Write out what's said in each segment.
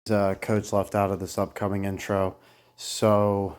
Coach left out of this upcoming intro. So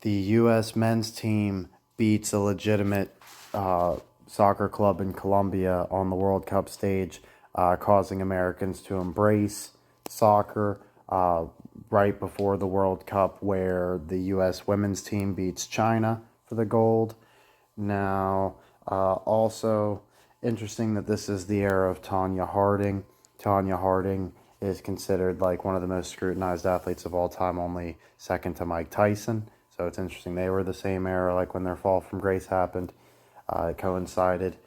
the U.S. men's team beats a legitimate soccer club in Colombia on the World Cup stage, causing Americans to embrace soccer right before the World Cup, where the U.S. women's team beats China for the gold. Now, also interesting that this is the era of Tanya Harding. Tanya Harding is considered like one of the most scrutinized athletes of all time, only second to Mike Tyson. So it's interesting. They were the same era, like when their fall from grace happened. It coincided.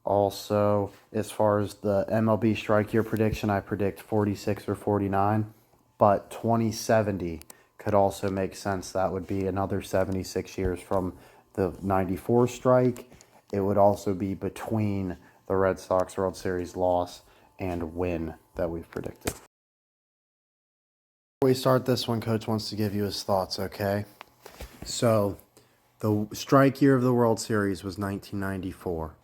Also, as far as the MLB strike year prediction, I predict 46 or 49, but 2070 could also make sense. That would be another 76 years from the 94 strike. It would also be between the Red Sox World Series loss and win that we've predicted. Before we start this one, Coach wants to give you his thoughts, okay? So, the strike year of the World Series was 1994.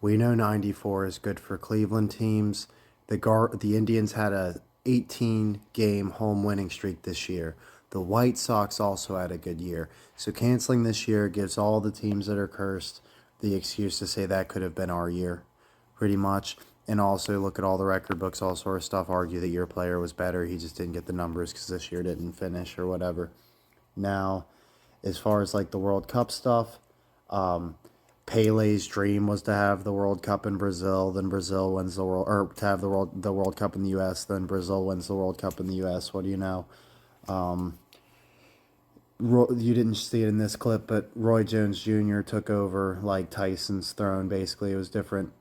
We know 94 is good for Cleveland teams. The Indians had a 18-game home winning streak this year. The White Sox also had a good year. So canceling this year gives all the teams that are cursed the excuse to say that could have been our year, pretty much. And also look at all the record books, all sort of stuff, argue that your player was better. He just didn't get the numbers because this year didn't finish or whatever. Now, as far as like the World Cup stuff, Pele's dream was to have the World Cup in Brazil, then Brazil wins the world, or to have the World Cup in the U.S., then Brazil wins the World Cup in the U.S. What do you know? You didn't see it in this clip, but Roy Jones Jr. took over like Tyson's throne. Basically, it was different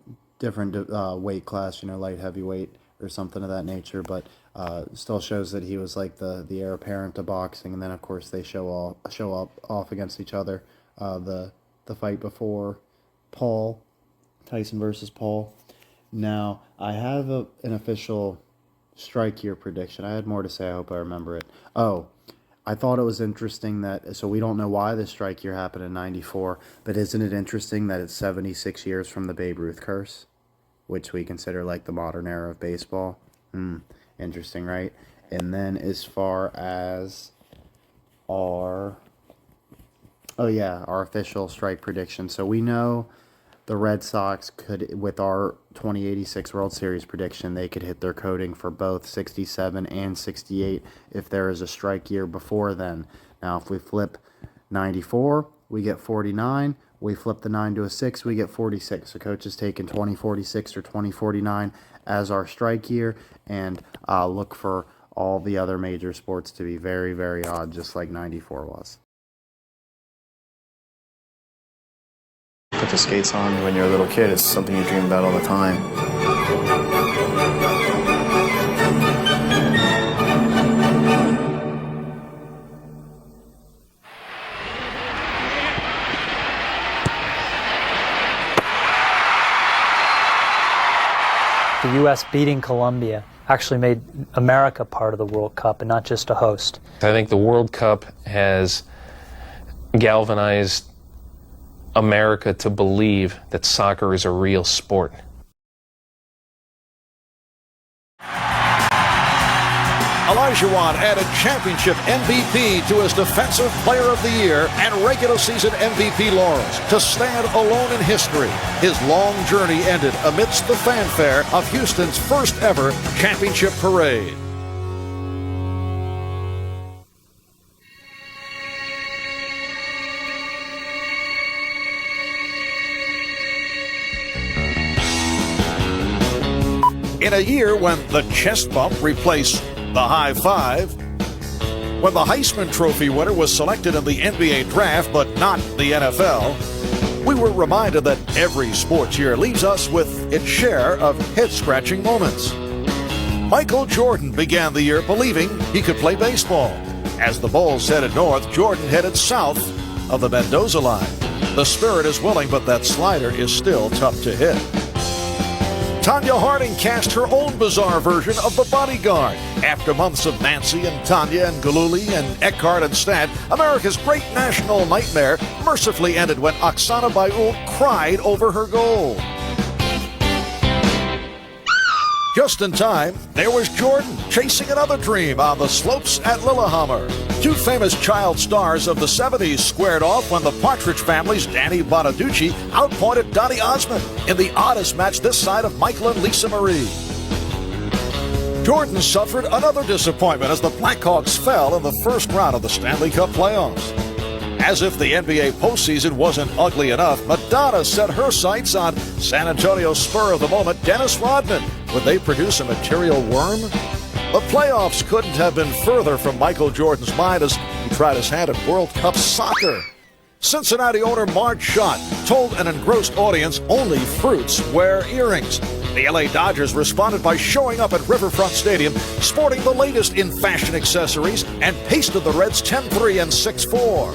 weight class, light heavyweight or something of that nature, but still shows that he was like the heir apparent to boxing. And then of course they show up off against each other. The fight before Tyson versus Paul. Now I have an official strike year prediction. I had more to say. I hope I remember it. I thought it was interesting so we don't know why the strike year happened in 94, but isn't it interesting that it's 76 years from the Babe Ruth curse, which we consider like the modern era of baseball? Interesting, right? And then as far as our official strike prediction. So we know the Red Sox could, with our 2086 World Series prediction, they could hit their coding for both 67 and 68 if there is a strike year before then. Now, if we flip 94, we get 49. We flip the 9 to a 6, we get 46. So Coach has taken 2046 or 2049 as our strike year, and look for all the other major sports to be very, very odd, just like 94 was. Put the skates on when you're a little kid. It's something you dream about all the time. The U.S. beating Colombia actually made America part of the World Cup and not just a host. I think the World Cup has galvanized America to believe that soccer is a real sport. Olajuwon added championship MVP to his Defensive Player of the Year and regular season MVP laurels to stand alone in history. His long journey ended amidst the fanfare of Houston's first ever championship parade. In a year when the chest bump replaced the high five, when the Heisman Trophy winner was selected in the NBA draft but not the NFL, we were reminded that every sports year leaves us with its share of head-scratching moments. Michael Jordan began the year believing he could play baseball. As the Bulls headed north, Jordan headed south of the Mendoza line. The spirit is willing, but that slider is still tough to hit. Tanya Harding cast her own bizarre version of The Bodyguard. After months of Nancy and Tanya and Galuli and Eckhart and Stan, America's great national nightmare mercifully ended when Oksana Baiul cried over her goal. Just in time, there was Jordan chasing another dream on the slopes at Lillehammer. Two famous child stars of the 70s squared off when the Partridge Family's Danny Bonaducci outpointed Donny Osmond in the oddest match this side of Michael and Lisa Marie. Jordan suffered another disappointment as the Blackhawks fell in the first round of the Stanley Cup playoffs. As if the NBA postseason wasn't ugly enough, Madonna set her sights on San Antonio's spur of the moment, Dennis Rodman. Would they produce a material worm? The playoffs couldn't have been further from Michael Jordan's mind as he tried his hand at World Cup soccer. Cincinnati owner Marge Schott told an engrossed audience only fruits wear earrings. The LA Dodgers responded by showing up at Riverfront Stadium sporting the latest in fashion accessories and pasted the Reds 10-3 and 6-4.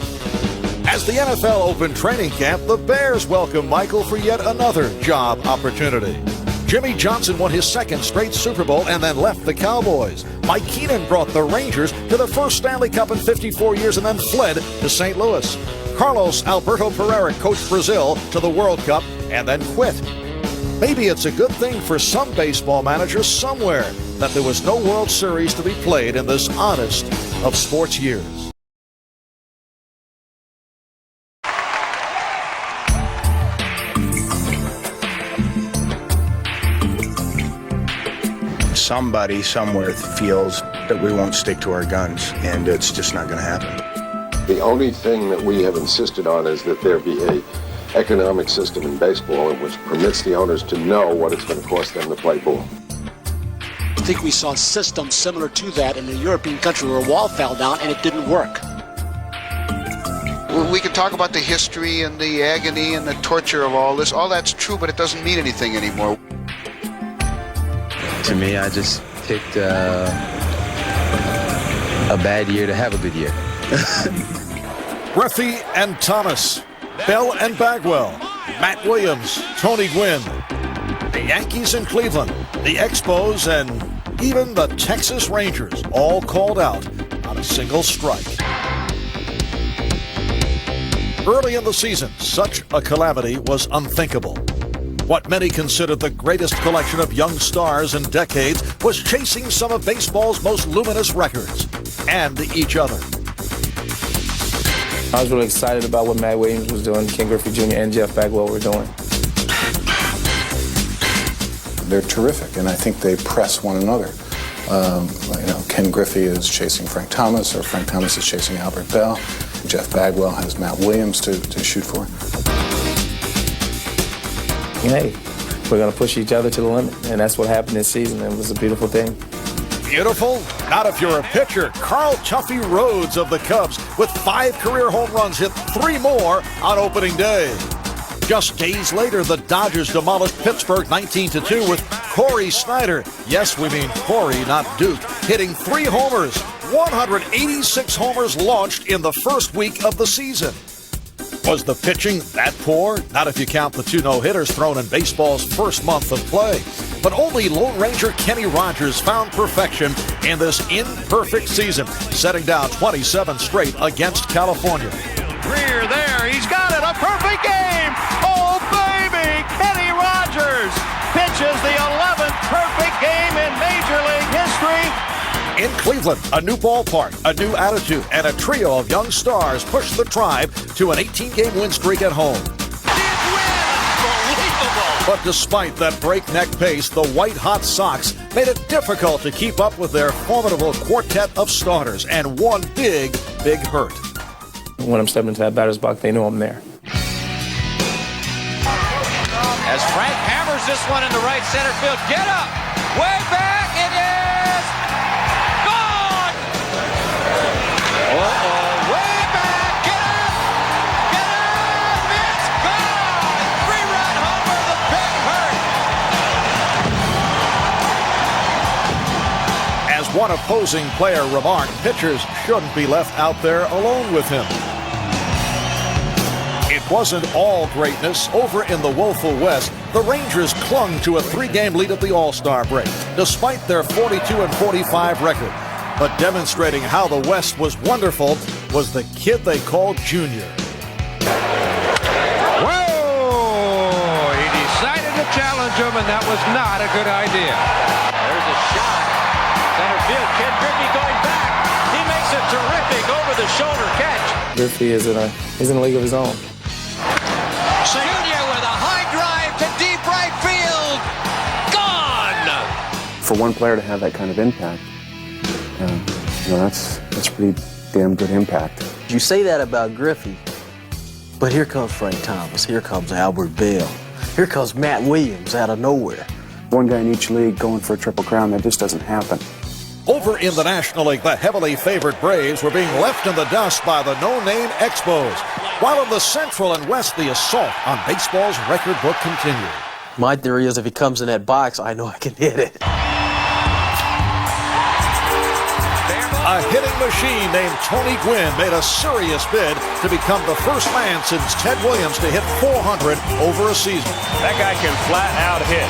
As the NFL opened training camp, the Bears welcomed Michael for yet another job opportunity. Jimmy Johnson won his second straight Super Bowl and then left the Cowboys. Mike Keenan brought the Rangers to their first Stanley Cup in 54 years and then fled to St. Louis. Carlos Alberto Pereira coached Brazil to the World Cup and then quit. Maybe it's a good thing for some baseball managers somewhere that there was no World Series to be played in this oddest of sports years. Somebody somewhere feels that we won't stick to our guns, and it's just not going to happen. The only thing that we have insisted on is that there be a economic system in baseball which permits the owners to know what it's going to cost them to play ball. I think we saw systems similar to that in a European country where a wall fell down and it didn't work. We can talk about the history and the agony and the torture of all this. All that's true, but it doesn't mean anything anymore. To me, I just picked a bad year to have a good year. Griffey and Thomas, Bell and Bagwell, Matt Williams, Tony Gwynn, the Yankees in Cleveland, the Expos, and even the Texas Rangers all called out on a single strike. Early in the season, such a calamity was unthinkable. What many considered the greatest collection of young stars in decades was chasing some of baseball's most luminous records and each other. I was really excited about what Matt Williams was doing, Ken Griffey Jr. and Jeff Bagwell were doing. They're terrific, and I think they press one another. Ken Griffey is chasing Frank Thomas, or Frank Thomas is chasing Albert Bell. Jeff Bagwell has Matt Williams to shoot for. Hey, we're going to push each other to the limit, and that's what happened this season. It was a beautiful thing. Beautiful? Not if you're a pitcher. Carl Tuffy Rhodes of the Cubs with 5 career home runs hit 3 more on opening day. Just days later, the Dodgers demolished Pittsburgh 19-2 with Corey Snyder. Yes, we mean Corey, not Duke, hitting 3 homers. 186 homers launched in the first week of the season. Was the pitching that poor? Not if you count the 2 no-hitters thrown in baseball's first month of play. But only Lone Ranger Kenny Rogers found perfection in this imperfect season, setting down 27 straight against California. Greer there, he's got it, a perfect game! Oh, baby! Kenny Rogers pitches the 11th perfect game in Major League history. In Cleveland, a new ballpark, a new attitude, and a trio of young stars pushed the Tribe to an 18-game win streak at home. But despite that breakneck pace, the white-hot Sox made it difficult to keep up with their formidable quartet of starters, and one big hurt. When I'm stepping into that batter's box, they know I'm there. As Frank hammers this one into right center field, get up, way back, it is gone! Way back, get up, it's gone! 3-run homer, the big hurt! As one opposing player remarked, pitchers shouldn't be left out there alone with him. It wasn't all greatness. Over in the woeful West, the Rangers clung to a 3-game lead at the All-Star break, despite their 42-45 record. But demonstrating how the West was wonderful was the kid they called Junior. Whoa! He decided to challenge him, and that was not a good idea. There's a shot. Center field, Ken Griffey going back. He makes a terrific over-the-shoulder catch. Griffey is in a league of his own. Junior with a high drive to deep right field. Gone! For one player to have that kind of impact, that's pretty damn good impact. You say that about Griffey, but here comes Frank Thomas. Here comes Albert Bell. Here comes Matt Williams out of nowhere. One guy in each league going for a Triple Crown, that just doesn't happen. Over in the National League, the heavily favored Braves were being left in the dust by the no-name Expos, while in the Central and West, the assault on baseball's record book continued. My theory is if he comes in that box, I know I can hit it. A hitting machine named Tony Gwynn made a serious bid to become the first man since Ted Williams to hit 400 over a season. That guy can flat out hit.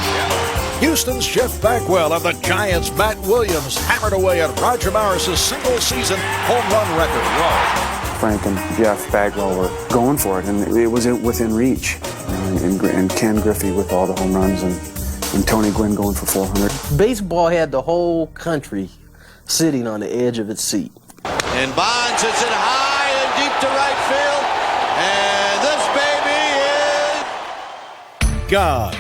Houston's Jeff Bagwell and the Giants' Matt Williams hammered away at Roger Maris's single-season home run record. Frank and Jeff Bagwell were going for it, and it was within reach. And Ken Griffey with all the home runs, and Tony Gwynn going for 400. Baseball had the whole country sitting on the edge of its seat. And Bonds hits it high and deep to right field. And this baby is gone.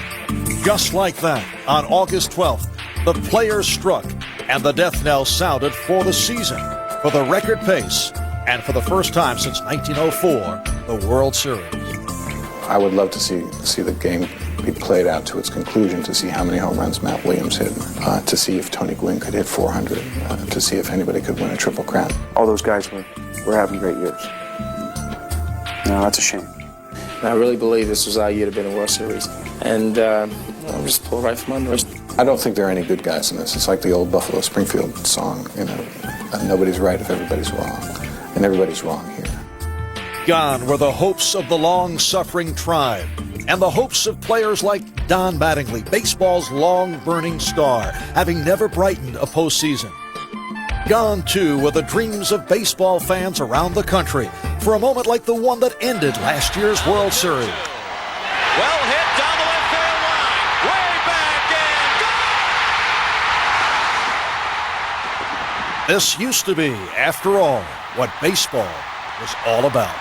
Just like that, on August 12th, the players struck and the death knell sounded for the season, for the record pace, and for the first time since 1904, the World Series. I would love to see the game be played out to its conclusion, to see how many home runs Matt Williams hit, to see if Tony Gwynn could hit 400, to see if anybody could win a Triple Crown. All those guys were having great years. No, that's a shame. And I really believe this was our year to be in the World Series. And I'm just pulled right from under us. I don't think there are any good guys in this. It's like the old Buffalo Springfield song, nobody's right if everybody's wrong. And everybody's wrong here. Gone were the hopes of the long-suffering tribe and the hopes of players like Don Mattingly, baseball's long-burning star, having never brightened a postseason. Gone, too, were the dreams of baseball fans around the country for a moment like the one that ended last year's World Series. well hit down the left field line. Way back and gone! This used to be, after all, what baseball was all about.